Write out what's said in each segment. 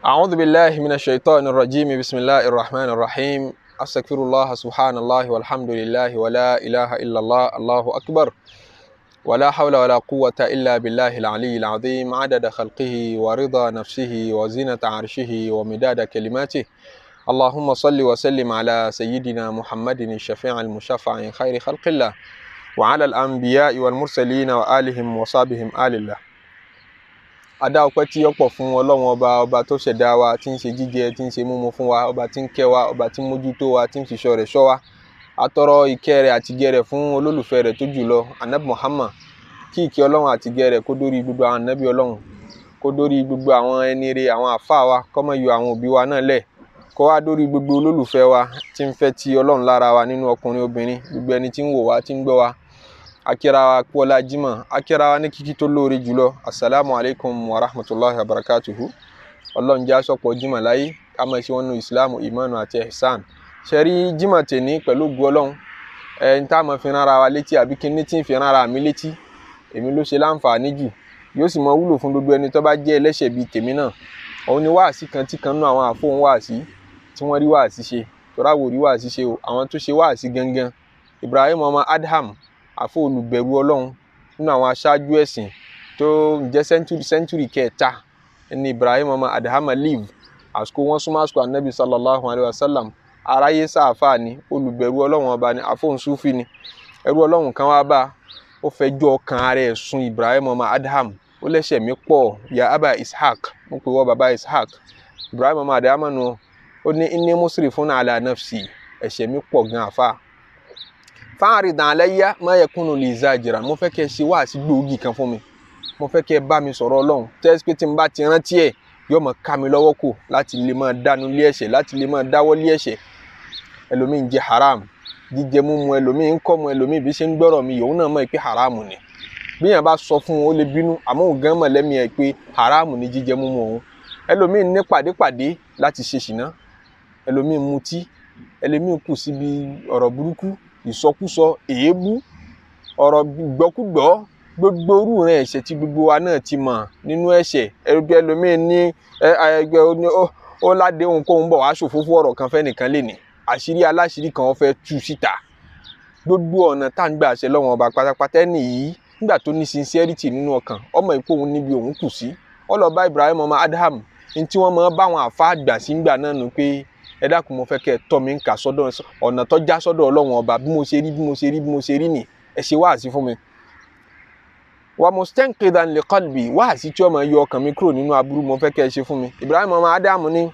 أعوذ بالله من الشيطان الرجيم بسم الله الرحمن الرحيم أستغفر الله سبحان الله والحمد لله ولا إله إلا الله الله أكبر ولا حول ولا قوة إلا بالله العلي العظيم عدد خلقه ورضا نفسه وزنة عرشه ومداد كلماته اللهم صل وسلم على سيدنا محمد الشفيع المشفع خير خلق الله وعلى الأنبياء والمرسلين وآلهم وصحبهم آل الله. Adá ọpẹ́ tí ó pọ̀ fún Ọlọ́run ọba tó ṣẹ̀dá wa, tí ń ṣe jíjẹ, tí ń ṣe mímu fún wa, ọba tí ń kẹ́ wa, ọba tí ń mójútó wa, tí ń fi ṣọ́ rẹ̀ ṣọ́ wa. Atọrọ ìkẹ́ rẹ̀ àti ìgẹ́ rẹ̀ fún olólùfẹ́ rẹ̀ tó jùlọ Ànábì Muhammad. Kí ìkẹ́ Ọlọ́run àti ìgẹ́ rẹ̀ kó dórí gbogbo àwọn ànábì Ọlọ́run, kó dórí gbogbo àwọn ẹni rere, àwọn àfáà wa, kó má yọ àwọn òbí wa náà lẹ̀, kó wá dórí gbogbo olólùfẹ́ wa tí ń fẹ́ ti Ọlọ́run lára wa nínú ọkùnrin obìnrin, gbogbo ẹni tí ń wò wá, tí ń gbọ́ wa. Akira wa kú ọlá Jímọ̀, akira wa ní kíkí tó lóore jùlọ. Assalamu alaikum wa rahmatullahi wa barakatuhu. Ọlọ́run jẹ́ àsọpọ̀ Jímọ̀ láyé, ká máa ṣe wọn nínú Ìsìlámù, ìmánu àti ihsan. Ṣé rí Jímọ̀ tèní pẹ̀lú ògo Ọlọ́run, ẹni tá máa fi rán ara wa létí àbí kí ní tí ń fi rán ara mi létí, èmi ló ṣe láǹfààní jù. Yóò sì máa wúlò fún gbogbo ẹni tó bá jẹ́ ẹlẹ́ṣẹ̀ bíi tèmi náà. Òun ni wáàsí kan tí kan nínú àwọn àfóhùn wáàsí tí wọ́n rí wáàsí ṣe. Tọ́ra wò rí wáàsí ṣe o, àwọn tó ṣe wáàsí gangan. Ibrahim ọmọ Adam, àfọ olùbẹ̀rù Ọlọ́run nínú àwọn aṣáájú ẹ̀sìn tó jẹ́ sẹ́ńtúrì kẹta ní Ibrahim ọmọ Adham live. Àsìkò wọn súnmọ́ àsìkò Ànábì sallallahu alayhi wa sallam. Aráyé sáàfà ni, olùbẹ̀rù Ọlọ́run ọba ni, àfọ Sufi ni. Ẹrú Ọlọ́run kan wá bá, ó fẹjọ́ kan ara ẹ̀ sùn Ibrahim ọmọ Adham. Ó lẹ́ṣẹ̀ mi pọ̀, ya Aba Ishaq, mo pè wọ́ bàbá Ishaq. Ibrahim ọmọ Adham nù, ó ní inni musrifun ala nafsi, ẹ̀ṣẹ̀ mi pọ̀ gan àfà. Fa'aridan alayya ma yakunu li zajira, mo fẹ́ kẹ́ ṣe wáàsí gbòógì kan fún mi, mo fẹ́ kẹ́ bá mi sọ̀rọ̀ Ọlọ́run tẹ́ pé tí n bá ti rántí ẹ̀ yóò máa ká mi lọ́wọ́ kò láti lè máa dánu lé ẹ̀ṣẹ̀, láti lè máa dáwọ́ lé ẹ̀ṣẹ̀. Ẹlòmíì ń jẹ haram, jíjẹ múmu ẹlòmíì ń kọ́ mu ẹlòmíì bí ṣe ń gbọ́rọ̀ mi yòówù náà mọ̀ pé haram ni. Bí yàn bá sọ fún un ó lè bínú, àmọ́ òun gan mọ̀ lẹ́mìí ẹ̀ pé haram ni jíjẹ múmu òun. Ẹlòmíì ní pàdépàdé láti ṣe ṣìná, ẹlòmíì mutí, ẹlòmíì kù síbi ọ̀rọ̀ burúkú, ìsọkúsọ, èébú, ọ̀rọ̀ gbọ́kúgbọ́, gbogbo orú rẹ̀ ẹ̀ṣẹ̀ tí gbogbo wa náà ti mọ̀ nínú ẹ̀ṣẹ̀. Ẹlòmíì ní ó ládé ohun kóhun bọ̀ wá ṣòfófó ọ̀rọ̀ kan fẹ́ nìkan lè ní àṣírí aláṣírí kan fẹ́ tú síta. Gbogbo ọ̀nà tá ń gbà ṣe lọ́wọ́n ọba pátápátá nìyí. Nígbà tó ní sincerity nínú ọkàn, ọmọ ìpò òun níbi òun kù sí, ó lọ bá Ibrahim ọmọ Adham. Ní tí wọ́n máa bá àwọn àfáà àgbà sí ńgbà náà nù pé ẹ dákun mo fẹ́ kẹ́ tọ́ mi ń kà sọ́dọ̀ ọ̀nà tó já sọ́dọ̀ Ọlọ́run ọba, bí mo ṣe rí ni ẹ ṣe wáàsí fún mi. Wa mustanqidan li qalbi, wáàsí tí ó máa yọ ọkàn mi kúrò nínú aburú mo fẹ́ kẹ́ ṣe fún mi. Ibrahim ọmọ Adam ní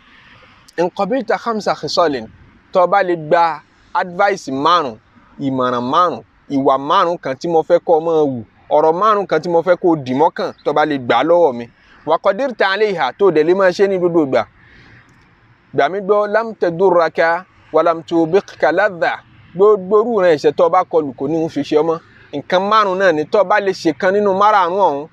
in qabilta khamsa khisalin, tó bá lè gba advice márùn, ìmọ̀ràn márùn, ìwà márùn kan tí mo fẹ́ kó máa wù, ọ̀rọ̀ márùn kan tí mo fẹ́ kó dì mọ́kàn, tó bá lè gbà lọ́wọ́ mi. Wa qadirta alayha, tó dẹ̀ lè máa ṣe ní gbogbo ìgbà. Gbàmí gbọ́ lam tadurraka wa lam tubiqka ladha, gbogbo orú rẹ̀ ẹ̀ṣẹ̀ tó bá kọlù kò ní ń fi ṣe ọmọ. Nǹkan márùn náà ni tó bá lè ṣe kan nínú márùn ọ̀hún,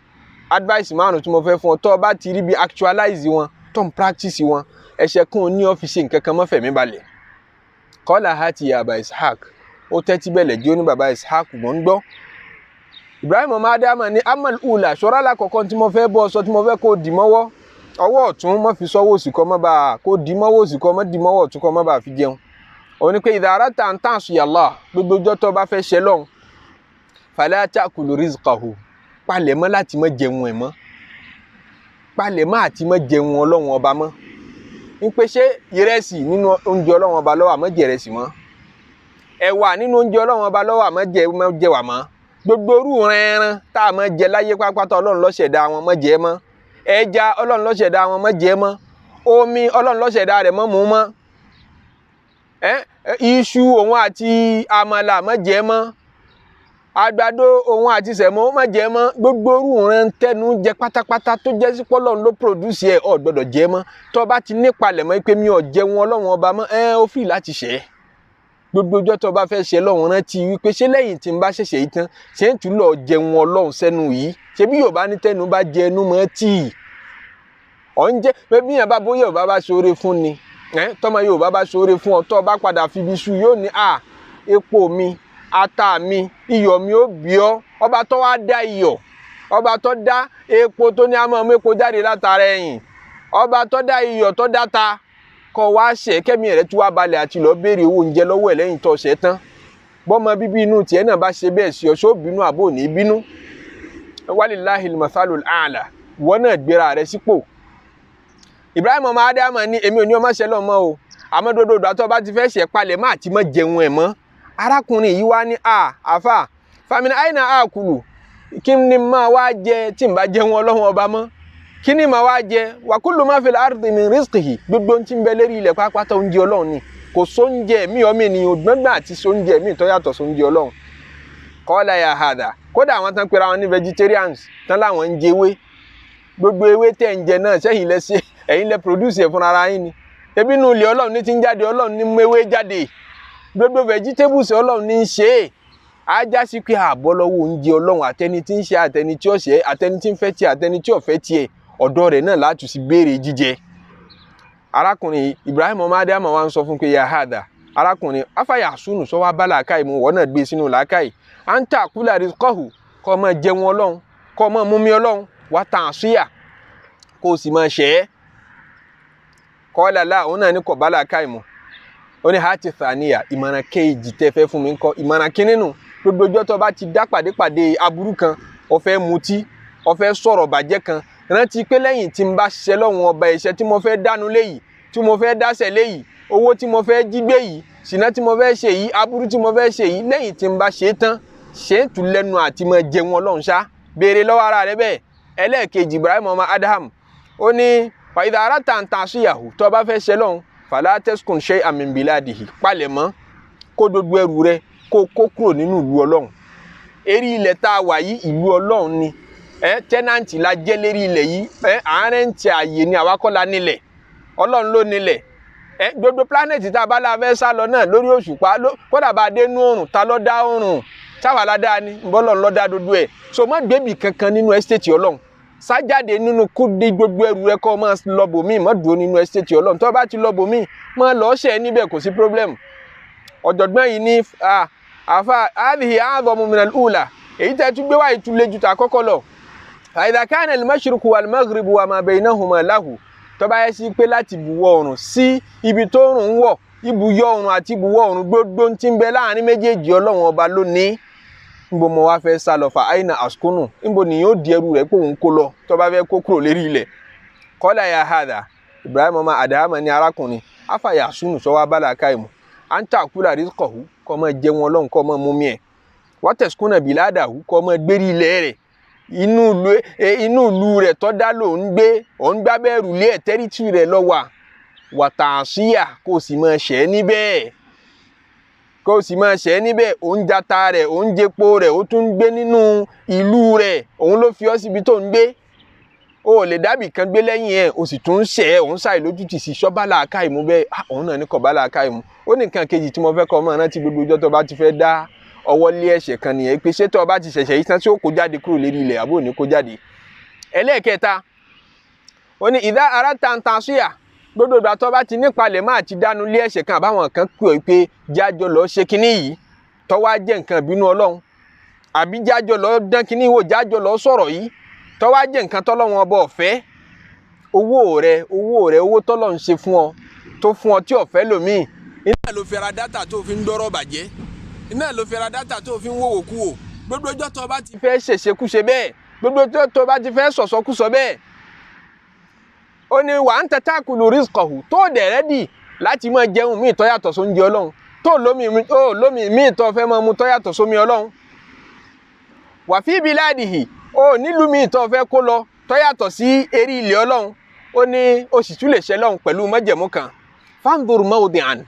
advice márùn tí mo fẹ́ fún ọ, tó bá ti rí bí actualize wọn, tó ń practice wọn, ẹ̀ṣẹ̀ kan ò ní ọ́fíìsì nǹkan kan mọ́ fẹ̀mí balẹ̀. Qala hati ya Aba Ishaq, ó tẹ́tí bẹ̀lẹ̀ jẹ́ ní bàbá Ishaq mọ́ ń gbọ́. Ibrahim ọmọ Adama ní amal ula, ṣọ́ra lákọ̀ọ́kọ́ tí mo fẹ́ bọ́ sọ tí mo fẹ́ kó dì mọ́wọ́, ọwọ́ ọ̀tún má fi sọ́wọ́ òsì kó má bàa kó dì mọ́wọ́ òsì kó má dì mọ́wọ́ ọ̀tún kó má bàa fi jẹun. Ó ní pé idha aradta an ta'siya Allah, gbogbo ọjọ́ tó bá fẹ́ ṣe lọ́hùn, fala ta'kulu rizqahu, palẹ̀mọ́ láti má jẹun ẹ̀ mọ́, palẹ̀mọ́ àti má jẹun Ọlọ́run ọba mọ́. Ń pé ṣé ìrẹsì nínú oúnjẹ Ọlọ́run ọba ló wà, má jẹ ìrẹsì mọ́. Ẹ̀wà nínú oúnjẹ Ọlọ́run ọba ló wà, má jẹ wà mọ́. Gbogbo orú ẹran tá a má jẹ láyé pápátá Ọlọ́run ló ṣẹ̀dá wọn, má jẹ mọ́. Ẹja Ọlọ́run ló ṣẹ̀dá wọn, má jẹ mọ́. Omi Ọlọ́run ló ṣẹ̀dá rẹ̀, má mu mọ́. Iṣu òun àti àmàlà má jẹ mọ́. Àgbàdo òun àti sẹ̀mó má jẹ mọ́. Gbogbo orú rẹ̀ ń tẹnu jẹ pátápátá tó jẹ́ sí Ọlọ́run ló produce ẹ̀, ò gbọ́dọ̀ jẹ mọ́. Tó bá ti nípalẹ̀ mọ́ pé mi ò jẹun Ọlọ́run ọba mọ́, ó fi láti ṣẹ̀. Gbogbo ọjọ́ tó bá fẹ́ ṣe lọ́run rántí wípé ṣé lẹ́yìn tí n bá ṣẹ̀ṣẹ̀ yìí tán ṣé ń tún lọ jẹun Ọlọ́run sẹ́nu yìí, ṣé bí Yorùbá ní tẹnu bá jẹ ẹnu mọ́ tíì. Ọ̀ ń jẹ́ pé bí yàn bá bóyá Yorùbá bá ṣoore fún ni, tọ́mọ Yorùbá bá ṣoore fún ọ, tó bá padà fi ibi ṣu yóò ní epo mi, ata mi, iyọ̀ mi ó bí ọ, ọba tó wá dá iyọ̀, ọba tó dá epo tó ní àmọ́ mú epo jáde látara ẹ̀yìn, ọba tó dá iyọ̀ tó dá ta kó wá ṣẹ̀ kẹ́mi rẹ̀ tú wá balẹ̀ àti lọ béèrè owó oúnjẹ lọ́wọ́ ẹ̀ lẹ́yìn tó ṣẹ̀ tán bọ́mọ bíbí inú tiẹ̀ náà bá ṣe bẹ́ẹ̀ sí ọ ṣó bínú àbò ní bínú walillahil mathalul a'la wọ́n náà gbéra rẹ̀ sípò Ibrahim ọmọ Ádámù ní èmi ò ní ọmọ ṣẹlẹ̀ ọmọ o àmọ́ dodo ìgbà tó bá ti fẹ́ ṣẹ̀ palẹ̀ má àti mọ́ jẹun ẹ̀ mọ́ arákùnrin yìí wá ní àfà famina aina àkùlù kí ni máa wá jẹ tí n bá jẹun Ọlọ́run ọba mọ́ kí ni máa wá jẹ wa kullu ma fil ardi min rizqihi gbogbo tí ń bẹ lérí ilẹ̀ pápátá oúnjẹ Ọlọ́run ni kò sóúnjẹ mi ọmọ ènìyàn gbọ́ngbọ́n àti sóúnjẹ mi tó yàtọ̀ sóúnjẹ Ọlọ́run qala ya hada kódà àwọn tán pera wọn ní vegetarians tán láwọn ń jẹ ewé gbogbo ewé tẹ̀ ń jẹ náà sẹ́yìn lẹ́sẹ̀ ẹ̀yin lẹ produce ẹ̀ fúnra ara yín ni ebi inú ilé Ọlọ́run ní ti ń jáde Ọlọ́run ní mú ewé jáde gbogbo vegetables Ọlọ́run ní í ṣe é ajá sí pé àbọ̀ lọ́wọ́ oúnjẹ Ọlọ́run àtẹni tí ń ṣe àtẹni tí ó ṣe àtẹni tí ń fẹ́ tiẹ̀ àtẹni tí ò fẹ́ tiẹ̀ ọ̀dọ̀ rẹ̀ náà láti sì béèrè jíjẹ arákùnrin Ibrahim ọmọ Ádámù wa ń sọ fún pé ya hada arákùnrin afáyà sùnù sọ wá bá làákàyè mu wọ́n náà gbé sínú làákàyè à ń tà kúlà rizqahu kọ́ ọmọ jẹun Ọlọ́run kọ́ ọmọ múmi Ọlọ́run wá tàn àṣúyà kó o sì máa ṣẹ́ ẹ́ kọ́ lálá òun náà ní kọ̀ bá làákàyè mu ó ní hàtì thaniya ìmọ̀ràn kejì tẹ́ fẹ́ fún mi ńkọ́ ìmọ̀ràn kínní nù gbogbo ọjọ́ tó bá ti dá pàdé aburú kan ó fẹ́ mutí ó fẹ́ sọ̀rọ̀ bàjẹ́ kan rántí pé lẹ́yìn tí n bá ṣiṣẹ́ lọ́wọ́n ọba ẹ̀ṣẹ̀ tí mo fẹ́ dánu léyìí tí mo fẹ́ dáṣẹ̀ léyìí owó tí mo fẹ́ jí gbé yìí ṣìnà tí mo fẹ́ ṣe yìí aburú tí mo fẹ́ ṣe yìí lẹ́yìn tí n bá ṣe tán ṣe é tún lẹ́nu àti mọ jẹun Ọlọ́run ṣá béèrè lọ́wọ́ ara rẹ bẹ́ẹ̀ ẹlẹ́ẹ̀kejì Ibrahim ọmọ Adam ó ní fàyídà ara tàǹtà síyàwó tó bá fẹ́ ṣe lọ́hùn fàlà tẹ́sùkùn ṣe min biladihi palẹ̀ mọ́ kó dodo ẹrù rẹ kó kúrò nínú ìlú Ọlọ́run eré ilẹ̀ tá a wà yìí ìlú Ọlọ́run ni tẹ́nàntì la jẹ́ lérí ilẹ̀ yìí àárẹ̀ ń tẹ àyè ni àwa kọ́ la nílẹ̀ Ọlọ́run ló nílẹ̀ gbogbo planẹ̀tì tá a bá la fẹ́ sá lọ náà lórí òṣùpá kódà bá dé nú òrùn ta ló dá òrùn táwa la dá ni bọ́lọ́run ló dá dodo ẹ̀ so má gbébì kankan nínú ẹ́stéètì Ọlọ́run sájáde nínú kúdí gbogbo ẹrù rẹ kọ́ máa lọ bòmíì má dúró nínú ẹ́stéètì Ọlọ́run tó bá ti lọ bòmíì má lọ ṣẹ́ níbẹ̀ kò sí problem ọ̀jọ̀gbọ́n yìí ní àfa àdìhì a'zamu min al-ula èyí tẹ́ tún gbé wá ìtúlẹ̀ ju ta kọ́kọ́ lọ idha kana al-mashriqu wal-maghribu wa ma baynahuma lahu tó bá yẹ sí pé láti ibùwọ̀ oòrùn sí ibi tó oòrùn ń wọ̀ ibùyọ oòrùn àti ibùwọ̀ oòrùn gbogbo tí ń bẹ láàrin méjèèjì Ọlọ́run ọba lónìí níbo mo wá fẹ́ sá lọ fa aina askunu níbo ni yóò di ẹrù rẹ̀ pé òun kó lọ tó bá fẹ́ kó kúrò lérí ilẹ̀ qala ya hada Ibrahim ọmọ Adam ní arákùnrin afàyà sunu sọ wá bala káìmù à ń tà kúlà rizqahu kọ́ ọmọ jẹun Ọlọ́run kọ́ ọmọ mumi ẹ̀ wa taskuna biladahu kọ́ ọmọ gbérí ilẹ̀ rẹ̀ inú ìlú rẹ̀ tó dá ló ń gbé òun gbá bẹ́ẹ̀rù lé ẹ̀ tẹ́rìtì rẹ̀ lọ́wọ́ wàtàṣíyà kó o sì máa ṣẹ́ níbẹ̀ òun jata rẹ̀ òun jẹpo rẹ̀ ó tún gbé nínú ìlú rẹ̀ òun ló fi ọ́ síbi tó ń gbé o lè dábì kan gbé lẹ́yìn ẹ̀ o sì tún ṣẹ́ òun ṣàì lójútì sí ṣọ́bálà káìmù bẹ́ẹ̀ òun náà ní kọ̀bálà káìmù ó ní nǹkan kejì tí mo fẹ́ kọ́ ọmọ rántí gbogbo ọjọ́ tó bá ti fẹ́ dá ọwọ́ lé ẹ̀ṣẹ̀ kan nìyẹn pé ṣé tó bá ti ṣẹ̀ṣẹ̀ yìí tán tí ó kó jáde kúrò lérí ilẹ̀ àbó ní kó jáde ẹlẹ́ẹ̀kẹta ó ní ìdá ara tàǹtà síyà gbogbo ìgbà tó bá ti nípalẹ̀ máa ti dánu lé ẹ̀ṣẹ̀ kan àbáwọn kan pè ọ́ pé jájọ lọ ṣe kinní yìí tó wá jẹ́ nǹkan ìbínú Ọlọ́run àbí jájọ lọ dán kinní wò jájọ lọ sọ̀rọ̀ yìí tó wá jẹ́ nǹkan tọ́lọ́run ọba ọ̀fẹ́ owó tọ́lọ́run ṣe fún ọ tó fún ọ tí ọ̀fẹ́ lòmíì iná ló fi ra dátà tó fi ń dọ́rọ̀ bàjẹ́ iná ló fi ra dátà tó fi ń wòwò kú wò gbogbo ọjọ́ tó bá ti fẹ́ ṣèṣekúṣe bẹ́ẹ̀ gbogbo ọjọ́ tó bá ti fẹ́ sọ̀sọ́kúsọ bẹ́ẹ̀ ó ní wà ń tẹ́tà kùlù rizqahu tó dẹ̀ rẹ́dì láti máa jẹun míì tó yàtọ̀ sóúnjẹ Ọlọ́run tó lómi míì tó fẹ́ máa mu tó yàtọ̀ sómi Ọlọ́run wà fi biladihi ó nílùú míì tó fẹ́ kó lọ tó yàtọ̀ sí eré ilẹ̀ Ọlọ́run ó ní ó sì tún lè ṣe lọ́hùn pẹ̀lú májẹ̀mú kan fandur mawdi'an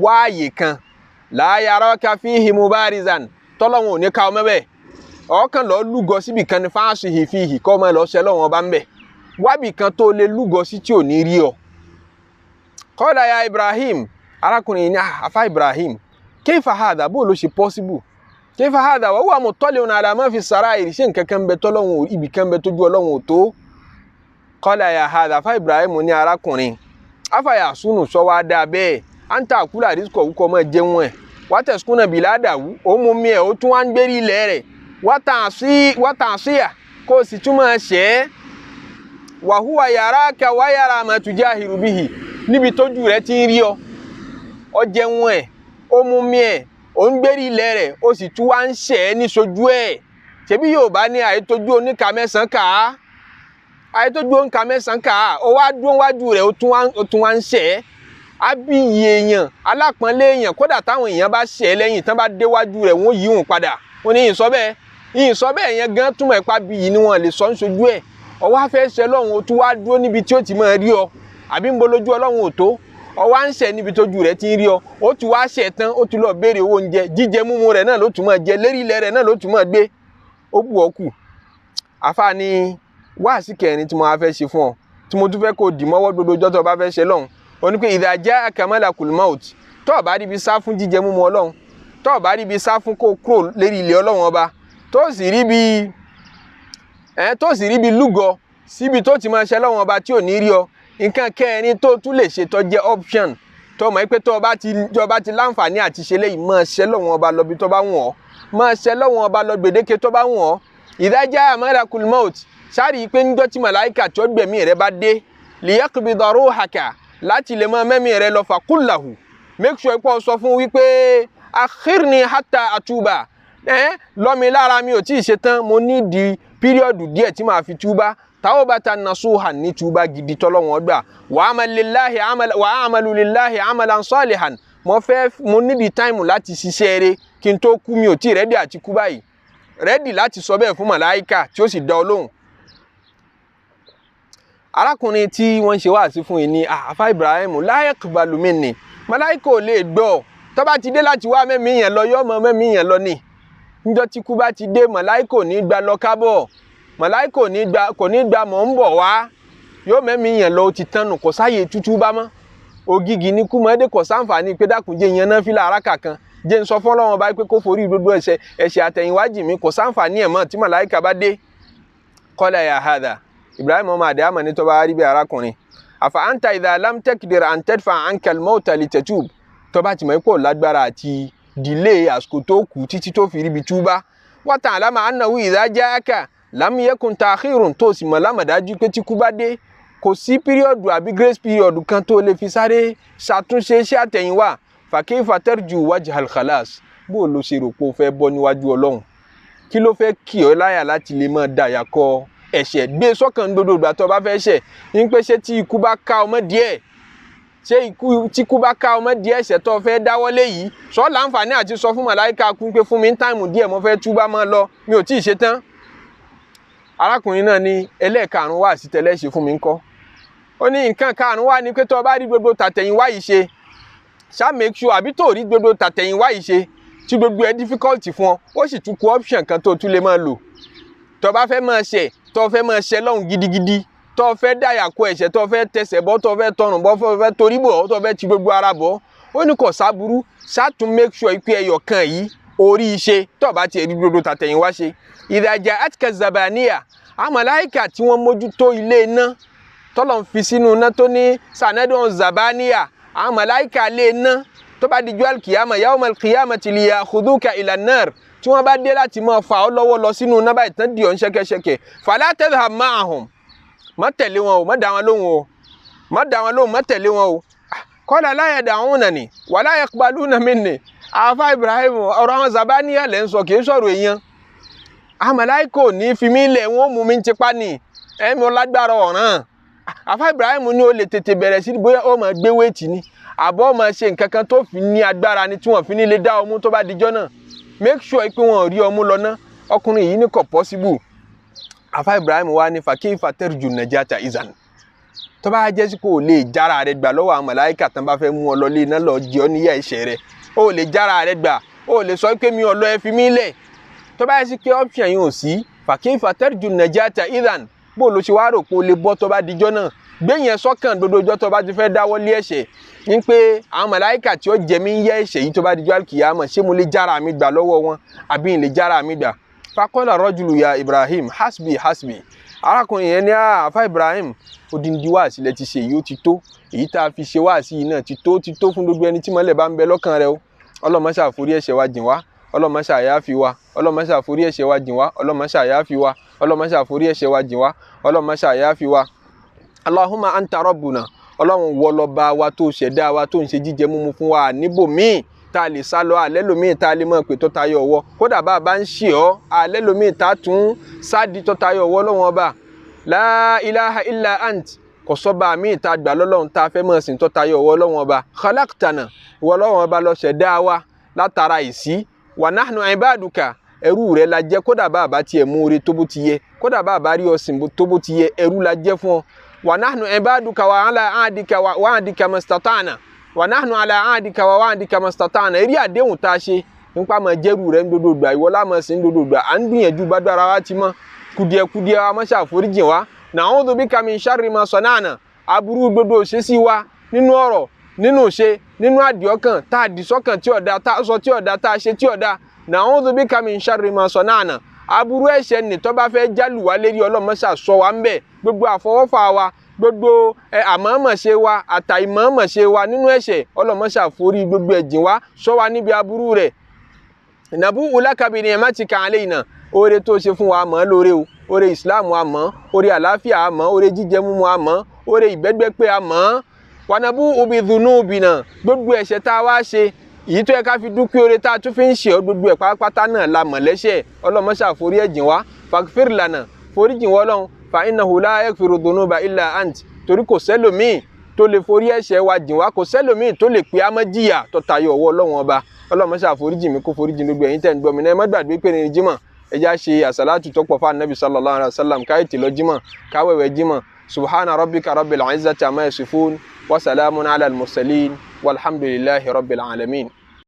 wáàyè kan la yaraka fihi mubarizan tọ́lọ́hun ò ní ká ọmọ bẹ́ẹ̀ ọ̀ọ́kàn lọ́ọ́ lúgọ síbi kan ní fáṣihì fihì kọ́ ọmọ lọ́ọ́ ṣe lọ́wọ́n ọba ń bẹ̀ wábì kan tó lè lúgọ sí tí ò ní rí ọ. qala ya Ibrahim arákùnrin ní àfa Ibrahim kayfa hadha bó ló ṣe possible kayfa hadha wa huwa muttali'un ala ma fi sarair ṣé nǹkan kan bẹ tọ́lọ́hun ibì kan bẹ tójú Ọlọ́hun ò tó. qala ya hadha àfa Ibrahim ní arákùnrin afa ya sunu sọ wá dáa bẹ́ẹ̀ anta kúlà rizqahu kọ́ ọmọ jẹun ẹ̀ wa taskuna biladahu ó mú mi ẹ̀ ó tún wá ń gbérí ilẹ̀ rẹ̀ wa ta'siyah kó o sì tún máa ṣẹ́ wa huwa yaraka wa yara ma tujahiru bihi níbi tójú rẹ̀ ti ń rí ọ ó jẹun ẹ̀ ó mú mi ẹ̀ ó ń gbérí ilẹ̀ rẹ̀ ó sì tún wá ń ṣẹ̀ ẹ́ ní sojú ẹ̀ ṣebí Yorùbá ní àìtójú oníka mẹ́sàn-án kà á àìtójú oníka mẹ́sàn-án kà á ó wá dúró wájú rẹ̀ ó tún wá ń ṣẹ̀ ẹ́ àbí èèyàn alápọ̀nlé èèyàn kódà táwọn èèyàn bá ṣẹ̀ ẹ́ lẹ́yìn tán bá déwájú rẹ̀ wọ́n yí òun padà wọ́n ní ìsọ bẹ́ẹ̀ yẹn gan túmọ̀ ẹ̀pá bí yìí ni wọ́n lè sọ ń sojú ẹ̀ ó wá fẹ́ ṣẹ̀ lọ́hùn ó tún wá dúró níbi tí ó ti máa rí ọ àbí ń bo lójú Ọlọ́hun ò tó ó wá ń ṣẹ̀ níbi tójú rẹ̀ ti ń rí ọ ó tún wá ṣẹ̀ tán ó tún lọ béèrè owó oúnjẹ jíjẹ múmu rẹ̀ náà ló tún máa jẹ lérí ilẹ̀ rẹ̀ náà ló tún máa gbé ó bù ọ́ kù àfáà ní wáàsí kẹrin tí mo wá fẹ́ ṣe fún ọ tí mo tún fẹ́ kó dì mọ́wọ́ gbogbo ọjọ́ tó bá fẹ́ ṣẹ̀ lọ́hùn ó ní pé idha ja'aka malakul maut tó o bá rí ibi sá fún jíjẹ múmu Ọlọ́hun tó o bá rí ibi sá fún kó kúrò lérí ilẹ̀ Ọlọ́hun ọba tó sì rí bí lúgọ síbi tó ti máa ṣẹ̀ lọ́hùn ọba tí ò ní rí ọ nǹkan kẹrin tó tún lè ṣe tó jẹ́ option tó mọ̀ pé tó bá ti láǹfààní àti ṣe léyìí máa ṣẹ̀ lọ́hùn ọba lọ bí tó bá wùn ọ́ máa ṣẹ̀ lọ́hùn ọba lọ gbèdéke tó bá wùn ọ́ idha ja'a malakul maut sáàrí pé níjọ́ tí màláìkà tó gbẹ̀mí rẹ bá dé liyaqbida ruhaka láti lè máa mẹ́mí rẹ lọ faqul lahu make sure pé o sọ fún wípé akhirni hatta atuba lọ́mi lára mi ò tí ì ṣe tán mo ní di píríọ̀dù díẹ̀ tí màá fi túbá tawbatan nasuhan ní túbá gidi tọ́lọ́wọ́n gbà wa a'malu lillahi amalan salihan mo ní di táìmù láti ṣiṣẹ́ rere kí n tó kú mi ò tí ì rẹ́dì àti kú báyìí rẹ́dì láti sọ bẹ́ẹ̀ fún màláìkà tí ó sì dá ọ lóhùn. arákùnrin tí wọ́n ṣe wáàsí fún yìí ní àfá Ibrahim la yaqbalu minni màláìkà ò lè gbọ́ tó bá ti dé láti wá mẹ́mí yẹn lọ yọ́ mọ́ mẹ́mí yẹn lọ ní níjọ́ tí kú bá ti dé màláìkà ò ní gba lọ kábọ̀ màláìkà kò ní gba mọ̀ ń bọ̀ wá yóò mẹ́mí yẹn lọ ó ti tánu kò sáyè tútú bá mọ́ ògìgì ní kú mọ́dé kò sáǹfààní pé dákùnjẹ́ yẹn náà fílà aráka kan jẹ́ ń sọ fọ́lọ́wọ́n báyìí pé kó forí gbogbo ẹ̀ṣẹ̀ àtẹ̀yìnwájì mi kò sáǹfààní ẹ̀ mọ́ tí màláìkà bá dé qala ya hadha Ibrahim ọmọ àdé àmọ́ ní tó bá rí bí arákùnrin afa anta idha lam takdir an tadfa anka al-mawta litatub tó bá ti mọ̀ pé lágbára àti delay àsìkò tó kù títí tó fi ríbi túbá wa ta'lama annahu idha ja'aka lam yakun ta'khirun tó sì mọ̀ lámọ̀dájú pé tí kú bá dé kò sí píríọ̀dù àbí grace píríọ̀dù kan tó lè fi sáré ṣàtúnṣe iṣẹ́ àtẹ̀yìnwá fa kayfa tarju wajhal khalas bó ló ṣe rò pé ó fẹ́ bọ́ níwájú Ọlọ́run kí ló fẹ́ kí ọ láyà láti lè máa dàyà kọ ẹ̀ṣẹ̀ gbé sọ́kàn gbogbo ìgbà tó bá fẹ́ ṣẹ̀ ní pé ṣé tí ikú bá ká ọmọ díẹ̀ tí ikú bá ká ọmọ díẹ̀ ẹ̀ṣẹ̀ tó fẹ́ dáwọ́lé yìí sọ láǹfààní àti sọ fún màláìka kún pé fún mi ní táìmù díẹ̀ mo fẹ́ túbá máa lọ mi ò tí ì ṣe tán. arákùnrin náà ní ẹlẹ́ẹ̀karùn-ún wá sí tẹ́lẹ̀ ṣe fún mi ńkọ́ ó ní nǹkan karùn-ún wá ní pé tó bá rí gbogbo tàtẹ̀yìnwá yìí ṣe ṣá make sure àbí tó rí gbogbo tàtẹ̀yìnwá yìí ṣe tí gbogbo ẹ difficult fún ọ ó sì tún kù option kan tó tún lè máa lò tó bá fẹ́ máa ṣẹ̀ tó fẹ́ máa ṣẹ̀ lọ́hùn gidigidi tó fẹ́ dáyà kó ẹ̀ṣẹ̀ tó fẹ́ tẹsẹ̀ bọ́ tó fẹ́ tọrùn bọ́ tó fẹ́ torí bọ̀ tó fẹ́ ti gbogbo ara bọ̀ ó ní kò sáburú ṣáàtún make sure pé ẹyọ kan yìí orí ṣe tó bá ti rí gbogbo tàtẹ̀yìnwá ṣe ìdájà atka zabaniya àmàláìkà tí wọ́n mójútó ilé iná tọ́lọ̀ ń fi sínú iná tó ní sanadon zabaniya àmàláìkà lé iná tó bá di jọ́ alkiyama yawmal qiyamati liyakhuduka ila nar tí wọ́n bá dé láti máa fà ọ́ lọ́wọ́ lọ sínú iná báyìí tán di ọ̀ ń ṣẹ́kẹ́ṣẹkẹ̀ fala tadhhab ma'ahum má tẹ̀lé wọn o má dá wọn lóhùn o má tẹ̀lé wọn o qala la yad'unani wa la yaqbaluna minni àfá Ibrahim ọ̀rọ̀ àwọn zabaniya lẹ́ ń sọ kìí sọ̀rọ̀ èèyàn àmàláìkà ò ní fi mí lẹ̀ wọ́n mú mi ń tipa ní ẹ̀mí ọlágbára ọ̀ràn àfá Ibrahim ní o lè tètè bẹ̀rẹ̀ sí bóyá ó máa gbé wéètì ni àbọ̀ máa ṣe nǹkan kan tó fi ní agbára ni tí wọ́n fi ní lè dá ọmú tó bá dijọ́ náà make sure pé wọ́n rí ọmú lọ ná ọkùnrin yìí ní kò possible àfá Ibrahim wá ní fàkífà tarju najata izan tó bá jẹ́ sí kò lè jára rẹ̀ gbà lọ́wọ́ àwọn màláìkà tán bá fẹ́ mú ọ lọ lé iná lọ jẹ́ ọ níyà ẹ̀ṣẹ̀ rẹ̀ ó lè jára rẹ̀ gbà ó lè sọ pé mi ò lọ ẹ fi mí lẹ̀ tó bá yẹ sí pé option yìí ò sí fàkífà tarju najata izan bó ló ṣe wá rò pé ó lè bọ́ tó bá dijọ́ náà gbé yẹn sọ́kàn dodo ọjọ́ tó bá ti fẹ́ dáwọ́ lé ẹ̀ṣẹ̀ ní pé àwọn màláìkà tí ó jẹ mí ń yẹ ẹ̀ṣẹ̀ yìí tó bá dijọ́ alkiyama ṣé mo lè jára mi gbà lọ́wọ́ wọn àbí n lè jára mi gbà faqala rajulu ya Ibrahim hasbi arákùnrin yẹn ní àfá Ibrahim odindi wáàsí lẹ ti ṣe yìí ó ti tó èyí tá a fi ṣe wáàsí yìí náà ti tó fún gbogbo ẹni tí mọ́lẹ̀ bá ń bẹ lọ́kàn rẹ o Ọlọ́run ṣá forí ẹ̀ṣẹ̀ wa jìn wá Ọlọ́run ṣá yááfì wa Ọlọ́run ṣá forí ẹ̀ṣẹ̀ wa jìn wá Ọlọ́run ṣá yááfì wa Ọlọ́run ṣá forí ẹ̀ṣẹ̀ wa jìn wá Ọlọ́run ṣá yááfì wa Allahumma anta rabbuna Ọlọ́run wọ lọ́ba wa tó ṣẹ̀dá wa tó ń ṣe jíjẹ múmu fún wa níbòmíì tá a lè sá lọ alẹ́ lómi tá a lè mọ̀ pé tó tayọ ọwọ́ kódà bá a bá ń ṣe ọ́ alẹ́ lómi tá a tún sáàdì tó tayọ ọwọ́ lọ́wọ́n ọba la ilaha illa ant kò sọ́ba mi tá a gbà lọ́lọ́run tá a fẹ́ mọ̀ sí tó tayọ ọwọ́ lọ́wọ́n ọba khalaqtana ìwọ lọ́wọ́n ọba ló ṣẹ̀dá wa látara ìsí wa nahnu ibaduka ẹrú rẹ la jẹ́ kódà bá a bá tiẹ̀ mú orí tó bó ti yẹ kódà bá a bá rí ọ̀sìn tó bó ti yẹ ẹrú la jẹ́ fún ọ wa nahnu ibaduka wa ala ahdika wa wa'dika mastata'na wa nahnu ala ahdika wa wa'dika mastata'na eré àdéhùn tá a ṣe nípa máa jẹ́rù rẹ̀ ń dodo gbà ìwọ la máa sìn dodo gbà à ń gbìyànjú bá dára wa ti mọ́ kùdìẹ̀kùdìẹ̀ wa máa ṣàforíjìn wa na'udhu bika min sharri ma sana'na aburú gbogbo ṣe sí wa nínú ọ̀rọ̀ nínú ṣe nínú àdìọ́kàn tá a dì sọ́kàn tí ọ̀dà tá a sọ tí ọ̀dà tá a ṣe tí ọ̀dà na'udhu bika min sharri ma sana'na aburú ẹ̀ṣẹ̀ ni tó bá fẹ́ jálù wá lérí ọlọ́mọṣà sọ wa ń bẹ̀ gbogbo àfọwọ́fà wa gbogbo àmọ̀ọ́mọ̀ṣe wa àtàìmọ̀ọ́mọ̀ṣe wa nínú ẹ̀ṣẹ̀ ọlọ́mọṣà forí gbogbo ẹ̀jìn wa sọ wa níbi aburú rẹ̀ nabu'u laka bi ni'matika alayna oore tó ṣe fún wa mọ́ lóore o oore islam wa mọ́ oore àlàáfíà a mọ́ oore jíjẹ múmu a mọ́ oore ìbẹ́gbẹ́pẹ́ a mọ́ wa nabu'u bi dhunubina gbogbo ẹ̀ṣẹ̀ tá a wá ṣe èyí tó yẹ ká fi dúpẹ́ oore tá a tún fi ń ṣe gbogbo ẹ̀ pátápátá náà la mọ̀ lẹ́ṣẹ̀ ọlọ́mọṣà forí ẹ̀jìn wa faghfir lana foríjìn wa Ọlọ́run fa innahu la yaghfiru dhunuba illa ant torí kò sẹ́lòmíì tó lè forí ẹ̀ṣẹ̀ wa jìn wá kò sẹ́lòmíì tó lè pé amájíyà tó tayọ ọwọ́ Ọlọ́run ọba ọlọ́mọṣà foríjìn mi kó foríjìn gbogbo ẹ̀yin tẹ́ ń gbọ́ mi náà ẹ má gbàgbé pé ní jímọ̀ ẹ já ṣe àsàlátù tó pọ̀ fún Ànábì sallallahu alaihi wasallam káyìtì lọ jímọ̀ káwẹ̀wẹ̀ jímọ̀ subhana rabbika rabbil izzati amma yasifun wa salamun ala al-mursalin walhamdulillahi rabbil alamin.